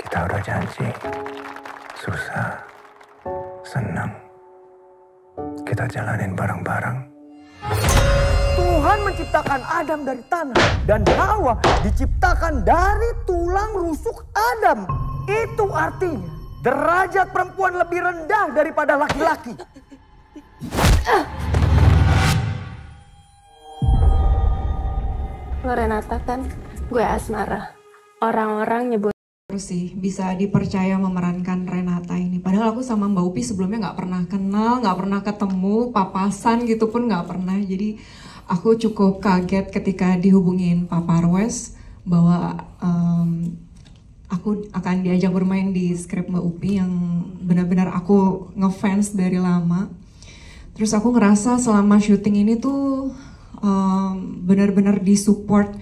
Kita udah janji, susah, senang, kita jalanin bareng-bareng. Tuhan menciptakan Adam dari tanah dan Hawa diciptakan dari tulang rusuk Adam. Itu artinya derajat perempuan lebih rendah daripada laki-laki. Lo Renata kan, gue Asmara. Orang-orang nyebut sih bisa dipercaya memerankan Renata ini. Padahal aku sama Mbak Upi sebelumnya nggak pernah kenal, nggak pernah ketemu, papasan gitu pun nggak pernah. Jadi aku cukup kaget ketika dihubungin Pak Parwes bahwa aku akan diajak bermain di skrip Mbak Upi yang benar-benar aku ngefans dari lama. Terus aku ngerasa selama syuting ini tuh benar-benar disupport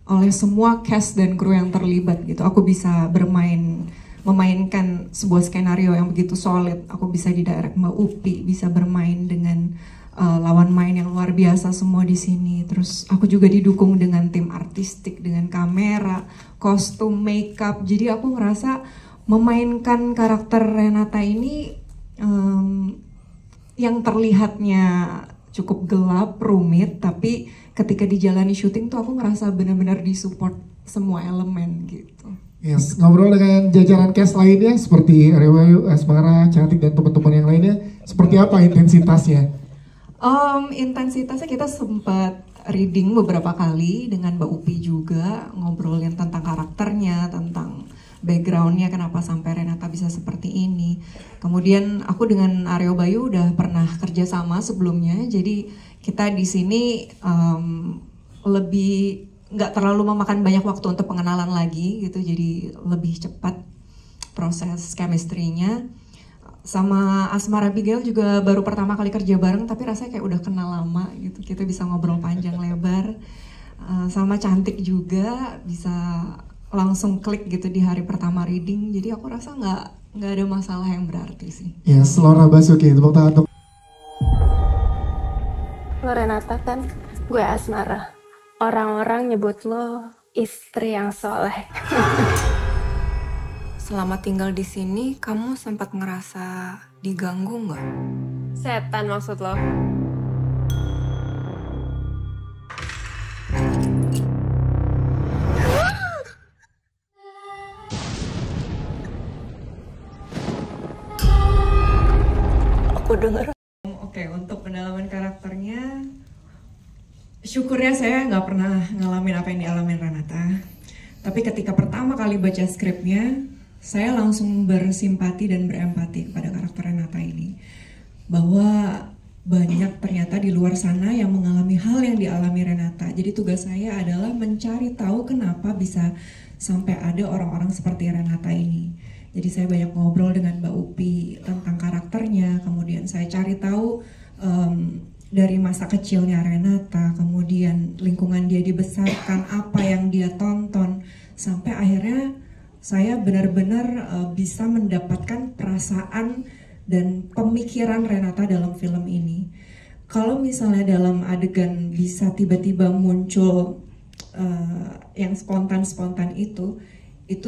oleh semua cast dan kru yang terlibat gitu. Aku bisa memainkan sebuah skenario yang begitu solid. Aku bisa didirect Mbak Upi, bisa bermain dengan lawan main yang luar biasa semua di sini. Terus aku juga didukung dengan tim artistik, dengan kamera, kostum, makeup. Jadi aku ngerasa memainkan karakter Renata ini yang terlihatnya cukup gelap, rumit, tapi ketika dijalani syuting tuh aku ngerasa benar-benar disupport semua elemen gitu. Yes, ngobrol dengan jajaran cast lainnya seperti Aryo, Asmara, Cantik dan teman-teman yang lainnya, seperti apa intensitasnya? Intensitasnya kita sempat reading beberapa kali dengan Mbak Upi juga, ngobrolin tentang karakternya, tentang backgroundnya, kenapa sampai Renata bisa seperti ini. Kemudian aku dengan Aryo Bayu udah pernah kerja sama sebelumnya, jadi kita di sini lebih nggak terlalu memakan banyak waktu untuk pengenalan lagi gitu, jadi lebih cepat proses chemistry-nya. Sama Asmara Abigail juga baru pertama kali kerja bareng, tapi rasanya kayak udah kenal lama gitu, kita bisa ngobrol panjang lebar. Sama Cantik juga bisa langsung klik gitu di hari pertama reading, jadi aku rasa nggak ada masalah yang berarti sih. Yes, Laura Basuki, tepuk tangan untuk lo Renata kan, gue Asmara. Orang-orang nyebut lo istri yang soleh. Selama tinggal di sini, kamu sempat ngerasa diganggu nggak? Setan maksud lo? Aku dengar. Oke, untuk pendalaman karakternya, syukurnya saya nggak pernah ngalamin apa yang dialamin Renata. Tapi ketika pertama kali baca skripnya, saya langsung bersimpati dan berempati kepada karakter Renata ini. Bahwa banyak ternyata di luar sana yang mengalami hal yang dialami Renata. Jadi tugas saya adalah mencari tahu kenapa bisa sampai ada orang-orang seperti Renata ini. Jadi saya banyak ngobrol dengan Mbak Upi tentang karakternya, kemudian saya cari tahu dari masa kecilnya Renata, kemudian lingkungan dia dibesarkan, apa yang dia tonton, sampai akhirnya saya benar-benar bisa mendapatkan perasaan dan pemikiran Renata dalam film ini. Kalau misalnya dalam adegan bisa tiba-tiba muncul yang spontan-spontan itu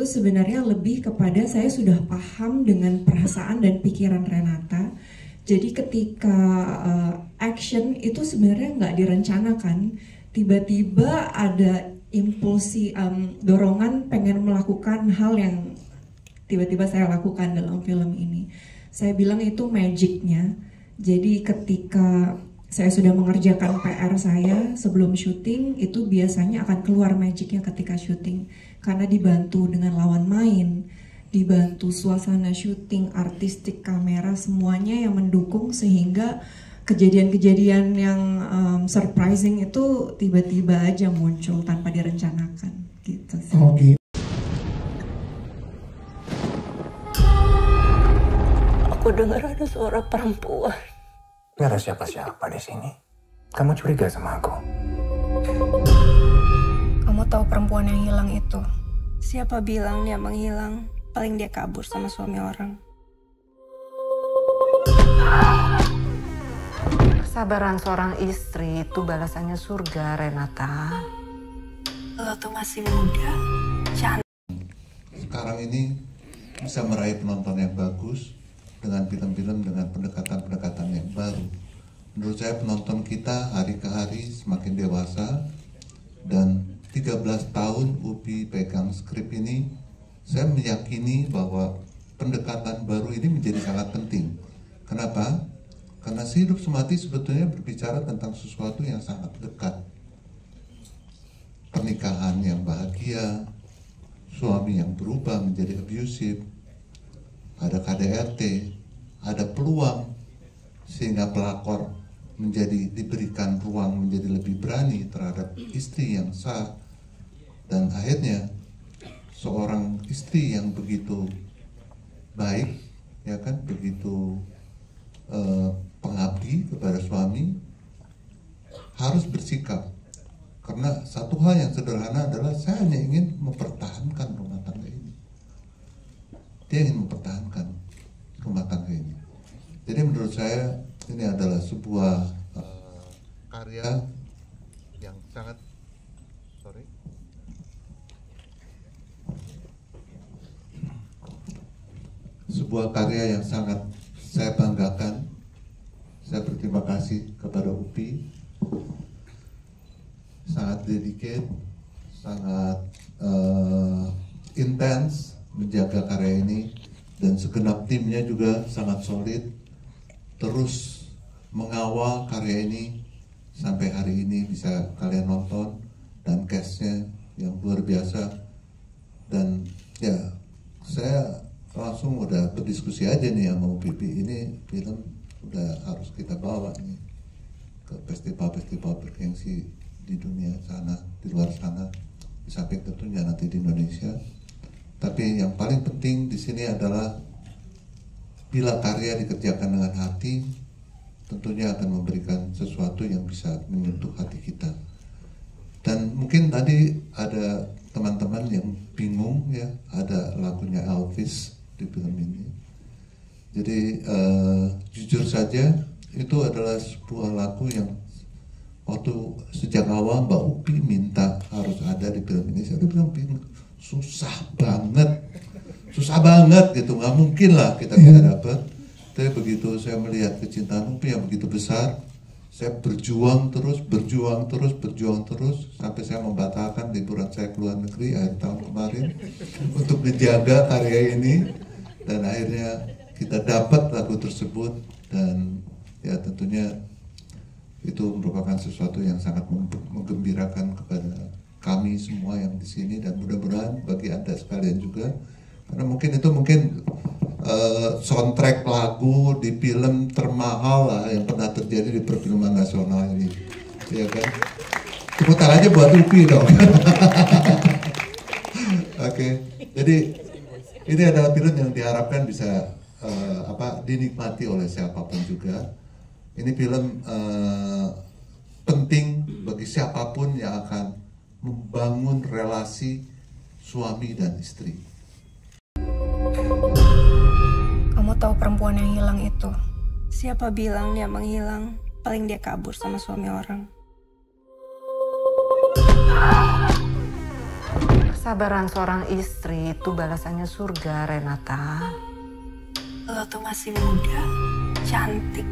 sebenarnya lebih kepada saya sudah paham dengan perasaan dan pikiran Renata. Jadi ketika action itu sebenarnya nggak direncanakan, tiba-tiba ada impulsi dorongan pengen melakukan hal yang tiba-tiba saya lakukan dalam film ini. Saya bilang itu magicnya. Jadi ketika saya sudah mengerjakan PR saya sebelum syuting, itu biasanya akan keluar magicnya ketika syuting. Karena dibantu dengan lawan main, dibantu suasana syuting, artistik, kamera, semuanya yang mendukung sehingga kejadian-kejadian yang surprising itu tiba-tiba aja muncul tanpa direncanakan gitu sih. Oke. Aku dengar ada suara perempuan. Gak ada siapa-siapa di sini. Kamu curiga sama aku? Kamu tahu perempuan yang hilang itu? Siapa bilang dia menghilang? Paling dia kabur sama suami orang. Kesabaran seorang istri itu balasannya surga, Renata. Lo tuh masih muda, cantik. Sekarang ini bisa meraih penonton yang bagus dengan film-film dengan pendekatan-pendekatan yang baru. Menurut saya penonton kita hari ke hari semakin dewasa, dan 13 tahun UPI pegang skrip ini, saya meyakini bahwa pendekatan baru ini menjadi sangat penting. Kenapa? Karena Si Hidup Semati sebetulnya berbicara tentang sesuatu yang sangat dekat. Pernikahan yang bahagia, suami yang berubah menjadi abusive, ada KDRT, ada peluang sehingga pelakor diberikan ruang menjadi lebih berani terhadap istri yang sah, dan akhirnya seorang istri yang begitu baik, ya kan, begitu pengabdi kepada suami harus bersikap, karena satu hal yang sederhana adalah saya hanya ingin mempertahankan rumah tangga ini. Dia ingin mempertahankan rumah tangga ini. Jadi menurut saya ini adalah sebuah karya yang sangat saya banggakan. Saya berterima kasih kepada UPI, sangat dedicate, sangat intens menjaga karya ini, dan segenap timnya juga sangat solid, terus mengawal karya ini sampai hari ini bisa kalian nonton, dan castnya yang luar biasa. Dan ya, saya langsung udah berdiskusi aja nih sama UPI, ini film udah harus kita bawa nih ke festival-festival bergengsi di dunia sana, di luar sana, di samping tentunya nanti di Indonesia. Tapi yang paling penting di sini adalah bila karya dikerjakan dengan hati, tentunya akan memberikan sesuatu yang bisa menyentuh hati kita. Dan mungkin tadi ada teman-teman yang bingung ya, ada lagunya Elvis di film ini. Jadi jujur saja itu adalah sebuah lagu yang waktu sejak awal Mbak Upi minta harus ada di film ini, saya udah bilang susah banget gitu, nggak mungkin lah kita bisa dapat. Tapi begitu saya melihat kecintaan Upi yang begitu besar, saya berjuang terus sampai saya membatalkan liburan saya ke luar negeri akhir tahun kemarin untuk menjaga karya ini, dan akhirnya kita dapat lagu tersebut. Dan ya tentunya itu merupakan sesuatu yang sangat menggembirakan kepada kami semua yang di sini, dan mudah-mudahan bagi Anda sekalian juga, karena mungkin soundtrack lagu di film termahal lah yang pernah terjadi di perfilman nasional ini, ya kan? Tepuk tangan aja buat Upi dong. Oke, jadi ini adalah film yang diharapkan bisa dinikmati oleh siapapun juga. Ini film penting bagi siapapun yang akan membangun relasi suami dan istri. Kamu tahu perempuan yang hilang itu? Siapa bilang dia menghilang? Paling dia kabur sama suami orang. Kesabaran seorang istri itu balasannya surga, Renata. Lo tuh masih muda, cantik.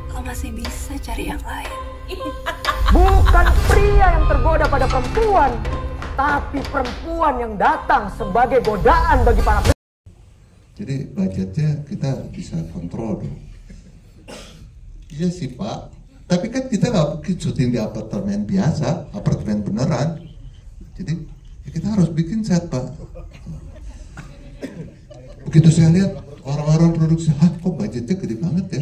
Lo masih bisa cari yang lain. Bukan pria yang tergoda pada perempuan, tapi perempuan yang datang sebagai godaan bagi para pria. Jadi budgetnya kita bisa kontrol dong. Iya sih Pak, tapi kan kita nggak mungkin syuting di apartemen biasa, apartemen beneran. Jadi ya kita harus bikin set Pak. Begitu saya lihat orang-orang produksi, kok budgetnya gede banget ya.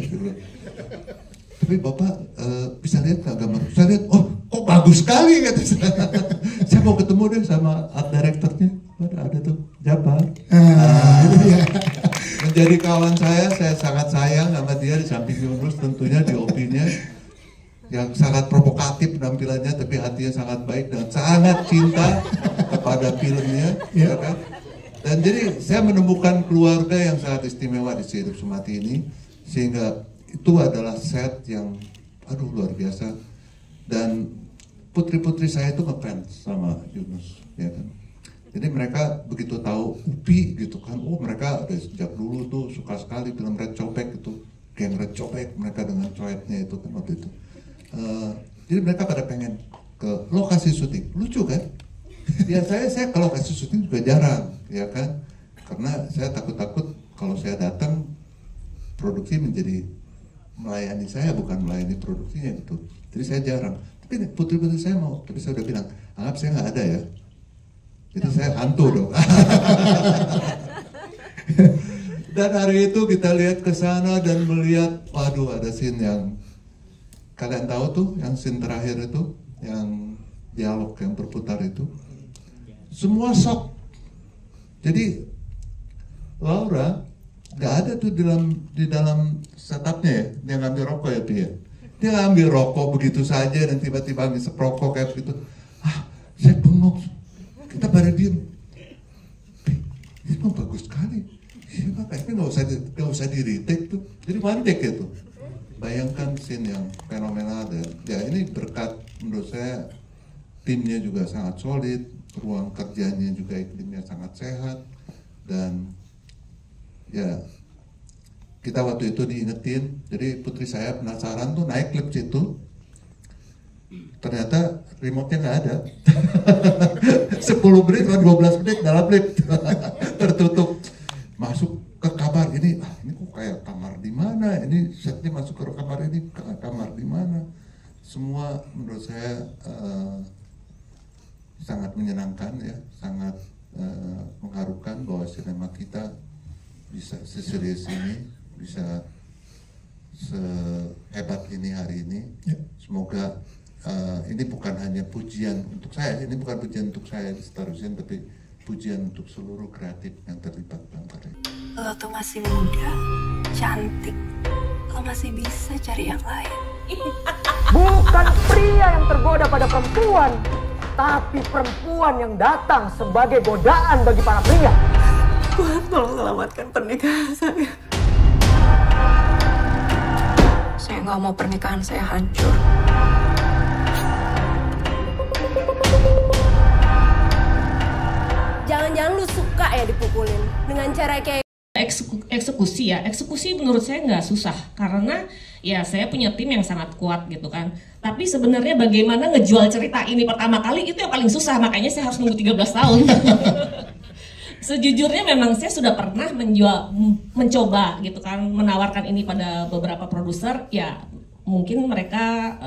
Tapi Bapak bisa lihat nggak gambar? Saya lihat, kok bagus sekali kata saya. Saya mau ketemu deh sama art directornya. Ada tuh, Jabar. Menjadi kawan saya sangat sayang sama dia, di samping Yunus tentunya di OP-nya yang sangat provokatif penampilannya, tapi hatinya sangat baik dan sangat cinta kepada filmnya, ya kan? Dan jadi saya menemukan keluarga yang sangat istimewa di Si Hidup Semati ini, sehingga itu adalah set yang luar biasa. Dan putri-putri saya itu ngefans sama Yunus, ya kan? Jadi mereka begitu tahu UPI gitu kan, oh mereka dari sejak dulu tuh suka sekali film Red Cobek gitu, geng Red Cobek mereka dengan coetnya itu kan waktu itu. Jadi mereka pada pengen ke lokasi syuting, lucu kan? Ya saya ke lokasi syuting juga jarang, ya kan? Karena saya takut-takut kalau saya datang produksi menjadi melayani saya bukan melayani produksinya gitu. Jadi saya jarang. Tapi putri-putri saya mau, tapi saya udah bilang, anggap saya nggak ada ya. Jadi saya hantu dong. Dan hari itu kita lihat ke sana dan melihat, waduh ada scene yang kalian tahu tuh, yang scene terakhir itu, yang dialog yang berputar itu, semua shock. Jadi Laura nggak ada tuh di dalam setupnya ya, dia ngambil rokok ya Pia. Dia ngambil rokok begitu saja dan tiba-tiba ngisep rokok kayak begitu. Saya bengong. Kita pada diem. Ini mah bagus sekali. Iya kayaknya nggak usah di retake tuh. Jadi one take ya tuh. Bayangkan scene yang fenomenal dan ya ini berkat menurut saya timnya juga sangat solid, ruang kerjanya juga iklimnya sangat sehat dan ya kita waktu itu diingetin, jadi putri saya penasaran tuh naik lift situ, ternyata remote-nya nggak ada. 10 menit atau 12 menit dalam lift tertutup, masuk ke kamar ini kok kayak kamar di mana? Ini setnya masuk ke kamar ini, kamar di mana? Semua menurut saya sangat menyenangkan ya, sangat mengharukan bahwa sinema kita bisa seserius ini, bisa sehebat ini hari ini. Semoga ini bukan hanya pujian untuk saya, ini bukan pujian untuk saya di Star Vision, tapi pujian untuk seluruh kreatif yang terlibat dalam karya. Lo tuh masih muda, cantik, lo masih bisa cari yang lain. Bukan pria yang tergoda pada perempuan, tapi perempuan yang datang sebagai godaan bagi para pria. Tuhan tolong selamatkan pernikahan saya. Saya nggak mau pernikahan saya hancur. Jangan-jangan lu suka ya dipukulin dengan cara kayak eksekusi menurut saya nggak susah karena ya saya punya tim yang sangat kuat gitu kan. Tapi sebenarnya bagaimana ngejual cerita ini pertama kali itu yang paling susah, makanya saya harus nunggu 13 tahun. Sejujurnya memang saya sudah pernah mencoba gitu kan, menawarkan ini pada beberapa produser, ya mungkin mereka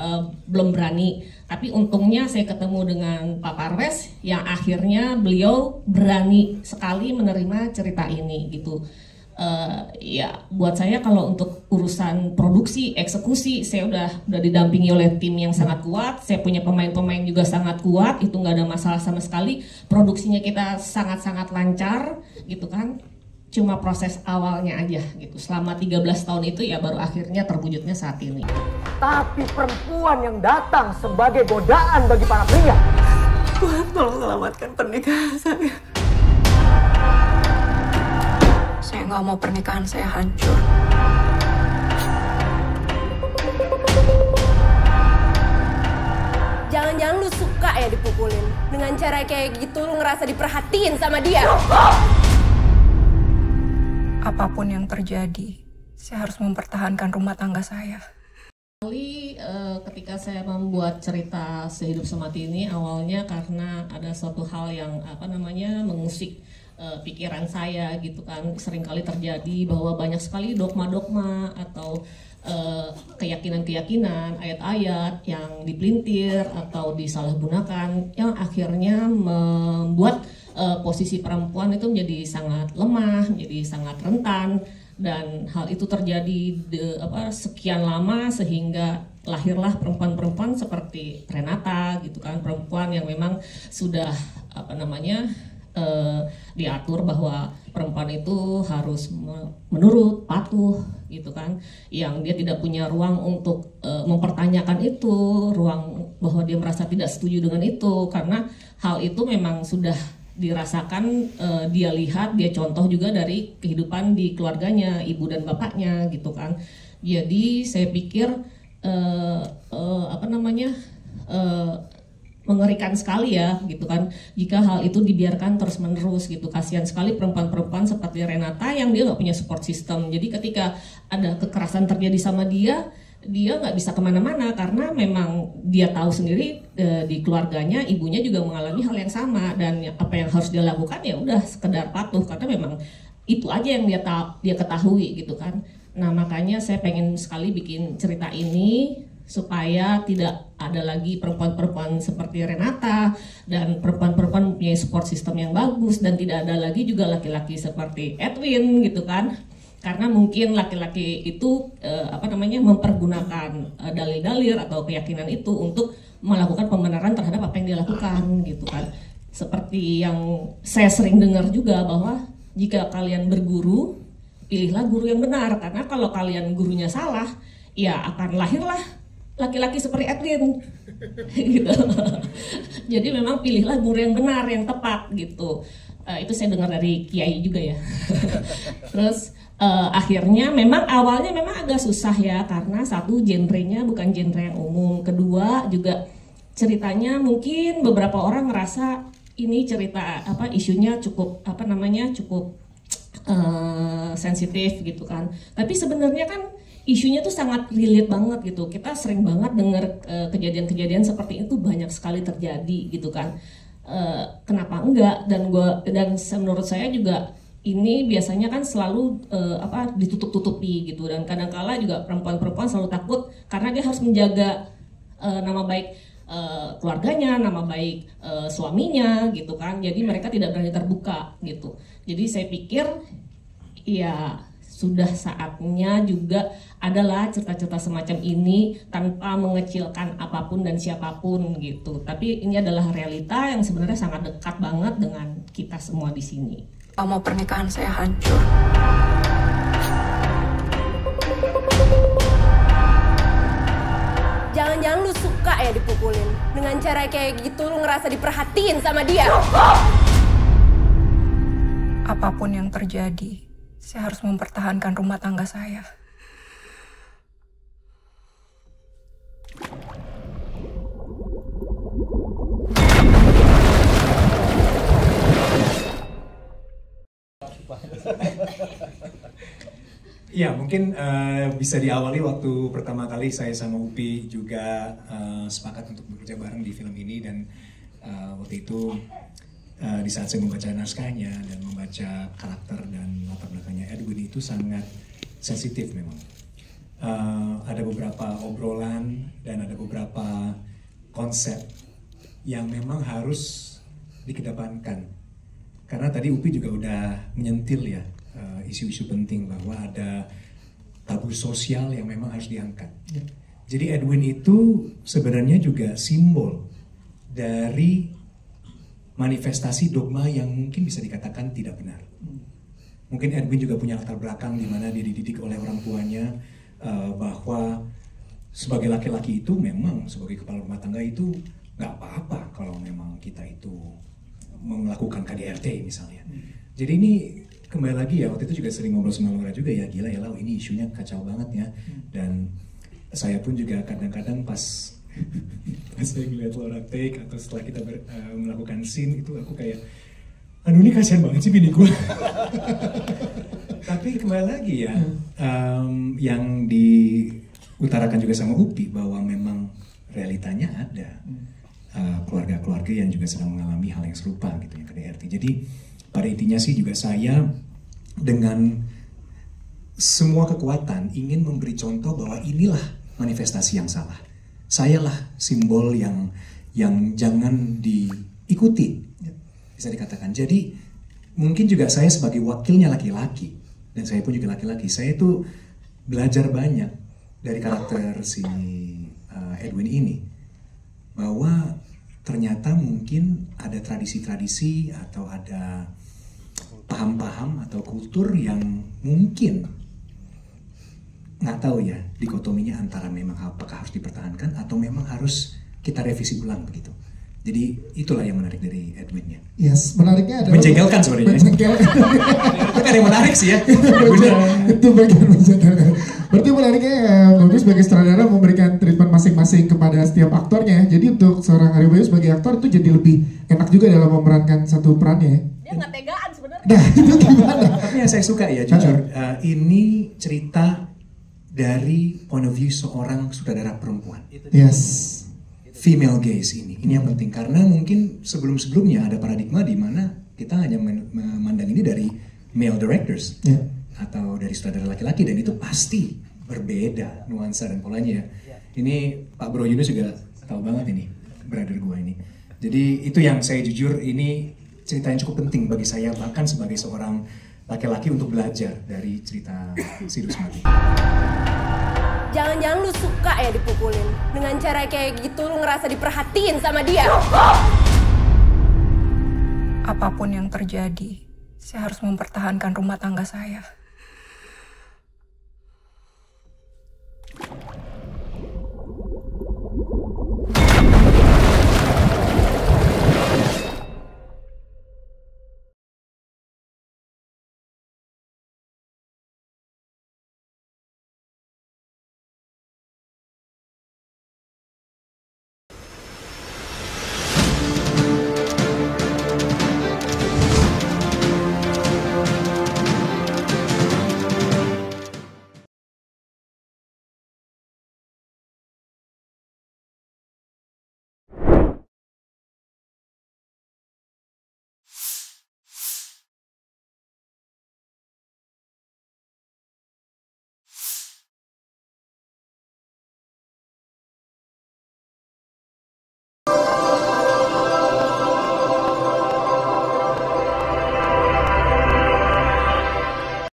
belum berani. Tapi untungnya saya ketemu dengan Pak Parves yang akhirnya beliau berani sekali menerima cerita ini gitu. Ya buat saya kalau untuk urusan produksi, eksekusi, saya udah didampingi oleh tim yang sangat kuat. Saya punya pemain-pemain juga sangat kuat, itu nggak ada masalah sama sekali. Produksinya kita sangat-sangat lancar gitu kan. Cuma proses awalnya aja gitu. Selama 13 tahun itu ya baru akhirnya terwujudnya saat ini. Tapi perempuan yang datang sebagai godaan bagi para pria. Tuhan tolong selamatkan pernikahan saya. Saya nggak mau pernikahan saya hancur. Jangan-jangan lu suka ya dipukulin dengan cara kayak gitu, lu ngerasa diperhatiin sama dia. Apapun yang terjadi, saya harus mempertahankan rumah tangga saya. Ketika saya membuat cerita Sehidup Semati ini awalnya karena ada suatu hal yang mengusik pikiran saya gitu kan. Seringkali terjadi bahwa banyak sekali dogma-dogma atau keyakinan-keyakinan, ayat-ayat yang dipelintir atau disalahgunakan yang akhirnya membuat posisi perempuan itu menjadi sangat lemah, menjadi sangat rentan, dan hal itu terjadi sekian lama sehingga lahirlah perempuan-perempuan seperti Renata gitu kan, perempuan yang memang sudah diatur bahwa perempuan itu harus menurut, patuh gitu kan, yang dia tidak punya ruang untuk mempertanyakan itu, ruang bahwa dia merasa tidak setuju dengan itu, karena hal itu memang sudah dirasakan, dia lihat, dia contoh juga dari kehidupan di keluarganya, ibu dan bapaknya gitu kan. Jadi saya pikir mengerikan sekali ya gitu kan jika hal itu dibiarkan terus-menerus gitu. Kasihan sekali perempuan-perempuan seperti Renata yang dia nggak punya support system. Jadi ketika ada kekerasan terjadi sama dia nggak bisa kemana-mana karena memang dia tahu sendiri di keluarganya ibunya juga mengalami hal yang sama, dan apa yang harus dia lakukan ya udah sekedar patuh karena memang itu aja yang dia ketahui gitu kan. Nah makanya saya pengen sekali bikin cerita ini supaya tidak ada lagi perempuan-perempuan seperti Renata dan perempuan-perempuan mempunyai support system yang bagus, dan tidak ada lagi juga laki-laki seperti Edwin gitu kan. Karena mungkin laki-laki itu mempergunakan dalil-dalil atau keyakinan itu untuk melakukan pembenaran terhadap apa yang dia lakukan gitu kan. Seperti yang saya sering dengar juga bahwa jika kalian berguru, pilihlah guru yang benar, karena kalau kalian gurunya salah, ya akan lahirlah laki-laki seperti Edwin gitu. Jadi memang pilihlah guru yang benar, yang tepat gitu. Itu saya dengar dari kiai juga ya. Terus akhirnya memang awalnya memang agak susah ya, karena satu, genrenya bukan genre yang umum, kedua juga ceritanya mungkin beberapa orang ngerasa ini cerita isunya cukup cukup sensitif gitu kan. Tapi sebenarnya kan isunya tuh sangat relate banget gitu. Kita sering banget dengar kejadian-kejadian seperti itu banyak sekali terjadi gitu kan. Kenapa enggak? Dan menurut saya juga ini biasanya kan selalu ditutup-tutupi gitu, dan kadang-kala juga perempuan-perempuan selalu takut karena dia harus menjaga nama baik keluarganya, nama baik suaminya gitu kan. Jadi mereka tidak berani terbuka gitu. Jadi saya pikir ya sudah saatnya juga adalah cerita-cerita semacam ini tanpa mengecilkan apapun dan siapapun gitu. Tapi ini adalah realita yang sebenarnya sangat dekat banget dengan kita semua di sini. Mau pernikahan saya hancur. Jangan-jangan lu suka ya dipukulin. Dengan cara kayak gitu lu ngerasa diperhatiin sama dia. Apapun yang terjadi, saya harus mempertahankan rumah tangga saya. Ya mungkin bisa diawali waktu pertama kali saya sama Upi juga sepakat untuk bekerja bareng di film ini, dan waktu itu di saat saya membaca naskahnya dan membaca karakter dan latar belakangnya Edwin itu sangat sensitif memang. Ada beberapa obrolan dan ada beberapa konsep yang memang harus dikedepankan. Karena tadi Upi juga udah menyentil ya isu-isu penting bahwa ada tabu sosial yang memang harus diangkat. Ya. Jadi Edwin itu sebenarnya juga simbol dari manifestasi dogma yang mungkin bisa dikatakan tidak benar. Mungkin Edwin juga punya latar belakang di mana dia dididik oleh orang tuanya bahwa sebagai laki-laki itu memang sebagai kepala rumah tangga itu nggak apa-apa kalau memang kita itu melakukan KDRT misalnya. Jadi ini kembali lagi ya, waktu itu juga sering ngobrol sama Laura juga ya, gila ya Lau, ini isunya kacau banget ya. Dan saya pun juga kadang-kadang pas saya ngeliat Laura take atau setelah kita melakukan scene itu aku kayak, aduh ini kasihan banget sih bini gue. Tapi kembali lagi ya, yang diutarakan juga sama Upi bahwa memang realitanya ada keluarga-keluarga yang juga sedang mengalami hal yang serupa gitu ya, KDRT. Jadi pada intinya sih juga saya dengan semua kekuatan ingin memberi contoh bahwa inilah manifestasi yang salah. Sayalah simbol yang jangan diikuti, bisa dikatakan. Jadi mungkin juga saya sebagai wakilnya laki-laki, dan saya pun juga laki-laki, saya itu belajar banyak dari karakter si Edwin ini. Bahwa ternyata mungkin ada tradisi-tradisi atau ada paham-paham atau kultur yang mungkin nggak tahu ya dikotominya antara memang apakah harus dipertahankan atau memang harus kita revisi ulang begitu. Jadi itulah yang menarik dari Edwinnya. Yes, menariknya adalah menjengkelkan sebenarnya. Menjengkelkan. Itu kan yang menarik sih ya. Itu bagian menjengkelkan. Berarti menariknya bagus sebagai sutradara memberikan treatment masing-masing masing-masing kepada setiap aktornya. Jadi untuk seorang Aryo Bayu sebagai aktor itu jadi lebih enak juga dalam memerankan satu perannya. Dia nggak tegaan sebenarnya. Nah, itu gimana? Tapi yang saya suka ya jujur, ini cerita dari point of view seorang sutradara perempuan. Yes. Female gaze ini yang penting karena mungkin sebelum-sebelumnya ada paradigma di mana kita hanya memandang ini dari male directors atau dari sutradara laki-laki, dan itu pasti berbeda nuansa dan polanya. Ini Pak Bro Yunus juga tahu banget ini, brother gue ini. Jadi itu yang saya jujur, ini cerita yang cukup penting bagi saya bahkan sebagai seorang laki-laki untuk belajar dari cerita Sidus Mati. Jangan-jangan lu suka ya dipukulin. Dengan cara kayak gitu lu ngerasa diperhatiin sama dia. Apapun yang terjadi, saya harus mempertahankan rumah tangga saya.